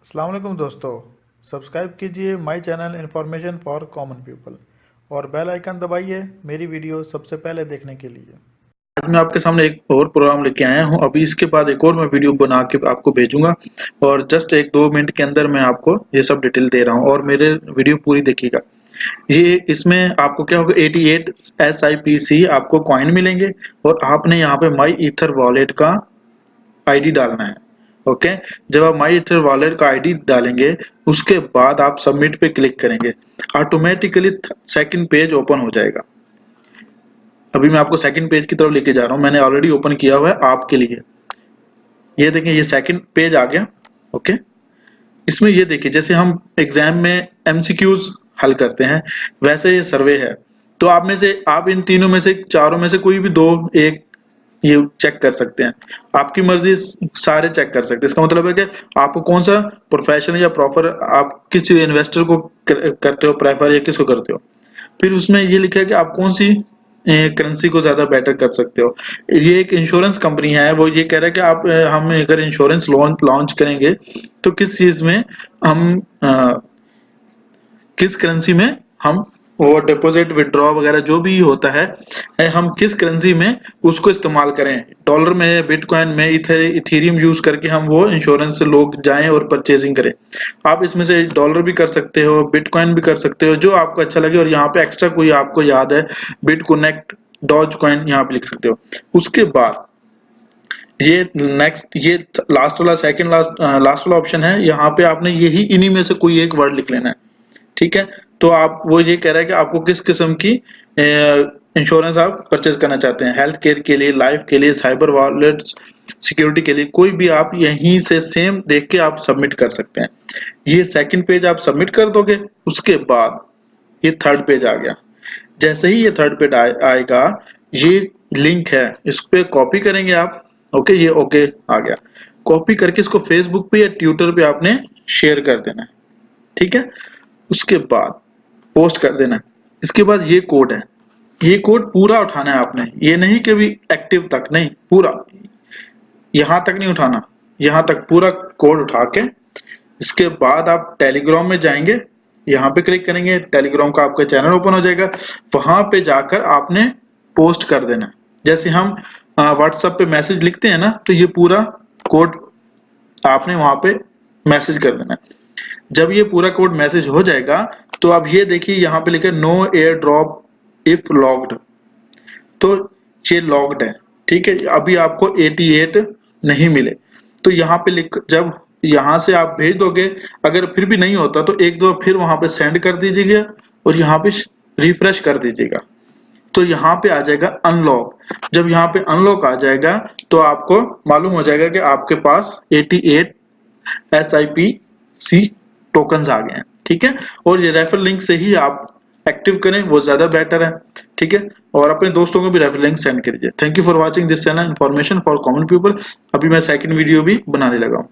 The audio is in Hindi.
अस्सलाम वालेकुम दोस्तों। सब्सक्राइब कीजिए my channel information for common people और बेल आइकन दबाइए मेरी वीडियो सबसे पहले देखने के लिए। आज मैं आपके सामने एक और प्रोग्राम लेके आया हूं। अभी इसके बाद एक और मैं वीडियो बना के आपको भेजूंगा और जस्ट 1-2 मिनट के अंदर मैं आपको ये सब डिटेल दे रहा हूं और मेरे वीडियो पूरी देखिएगा। ये इसमें आपको क्या होगा, 88 SIPC आपको कॉइन मिलेंगे और आपने यहाँ पे माई ईथर वॉलेट का आईडी डालना है। ओके, जब आप माई ईथर वॉलेट का आईडी डालेंगे उसके बाद आप सबमिट पे क्लिक करेंगे, ऑटोमेटिकली सेकंड पेज ओपन हो जाएगा। अभी मैं आपको सेकंड पेज की तरफ लेके जा रहा हूं, मैंने ऑलरेडी ओपन किया हुआ है आपके लिए। ये देखें, ये सेकंड पेज आ गया। ओके, इसमें ये देखिए जैसे हम एग्जाम में एमसीक्यूज हल करते हैं वैसे ये सर्वे है। तो आप इन तीनों में से चारों में से कोई भी दो एक ये चेक कर सकते हैं, आपकी मर्जी, सारे चेक कर सकते हैं। इसका मतलब है कि आपको कौन सा प्रोफेशन या प्रॉपर आप किस इन्वेस्टर को करते हो प्रेफर या किसको करते हो। फिर उसमें ये लिखा है कि आप कौन सी करेंसी को ज्यादा बेटर कर सकते हो। ये एक इंश्योरेंस कंपनी है, वो ये कह रहा है कि हम अगर इंश्योरेंस लॉन्च करेंगे तो किस चीज में हम किस करेंसी में हम वो डिपॉजिट विड्रॉ वगैरह जो भी होता है हम किस करेंसी में उसको इस्तेमाल करें, डॉलर में, बिटकॉइन में, इथेरियम यूज करके हम वो इंश्योरेंस से लोग जाएं और परचेजिंग करें। आप इसमें से डॉलर भी कर सकते हो, बिटकॉइन भी कर सकते हो, जो आपको अच्छा लगे। और यहाँ पे एक्स्ट्रा कोई आपको याद है बिटकनेक्ट, डॉज कॉइन यहाँ पे लिख सकते हो। उसके बाद ये नेक्स्ट, ये लास्ट वाला सेकंड लास्ट वाला ऑप्शन है, यहाँ पे आपने यही इन्हीं में से कोई एक वर्ड लिख लेना है। ठीक है, तो आप वो ये कह रहा है कि आपको किस किस्म की इंश्योरेंस आप परचेज करना चाहते हैं, हेल्थ केयर के लिए, लाइफ के लिए, साइबर वॉलेट सिक्योरिटी के लिए, कोई भी आप यहीं से सेम देख के आप सबमिट कर सकते हैं। ये सेकंड पेज आप सबमिट कर दोगे, उसके बाद ये थर्ड पेज आ गया। जैसे ही ये थर्ड पेज आएगा, ये लिंक है, इस पे कॉपी करेंगे आप। ओके, ये ओके आ गया। कॉपी करके इसको फेसबुक पे या ट्विटर पे आपने शेयर कर देना है। ठीक है, उसके बाद पोस्ट कर देना है। इसके बाद ये कोड है, ये कोड पूरा उठाना है आपने, ये नहीं कि भी एक्टिव तक नहीं, पूरा यहां तक नहीं उठाना, यहां तक पूरा कोड उठा के इसके बाद आप टेलीग्राम में जाएंगे, यहाँ पे क्लिक करेंगे, टेलीग्राम का आपका चैनल ओपन हो जाएगा। वहां पे जाकर आपने पोस्ट कर देना है। जैसे हम व्हाट्सएप पे मैसेज लिखते हैं ना, तो ये पूरा कोड आपने वहां पे मैसेज कर देना है। जब ये पूरा कोड मैसेज हो जाएगा तो अब ये देखिए यहाँ पे लिखा है no air drop if logged, तो ये लॉग्ड है। ठीक है, अभी आपको 88 नहीं मिले, तो यहाँ पे लिख, जब यहाँ से आप भेज दोगे, अगर फिर भी नहीं होता तो एक दो फिर वहां पे सेंड कर दीजिएगा और यहाँ पे रिफ्रेश कर दीजिएगा, तो यहाँ पे आ जाएगा अनलॉक। जब यहाँ पे अनलॉक आ जाएगा तो आपको मालूम हो जाएगा कि आपके पास 88 SIPC टोकन्स आ गए हैं। ठीक है, और ये रेफर लिंक से ही आप एक्टिव करें, वो ज्यादा बेटर है। ठीक है, और अपने दोस्तों को भी रेफर लिंक सेंड कीजिए। Thank you for watching this channel information for common people. अभी मैं सेकंड वीडियो भी बनाने लगा हूँ।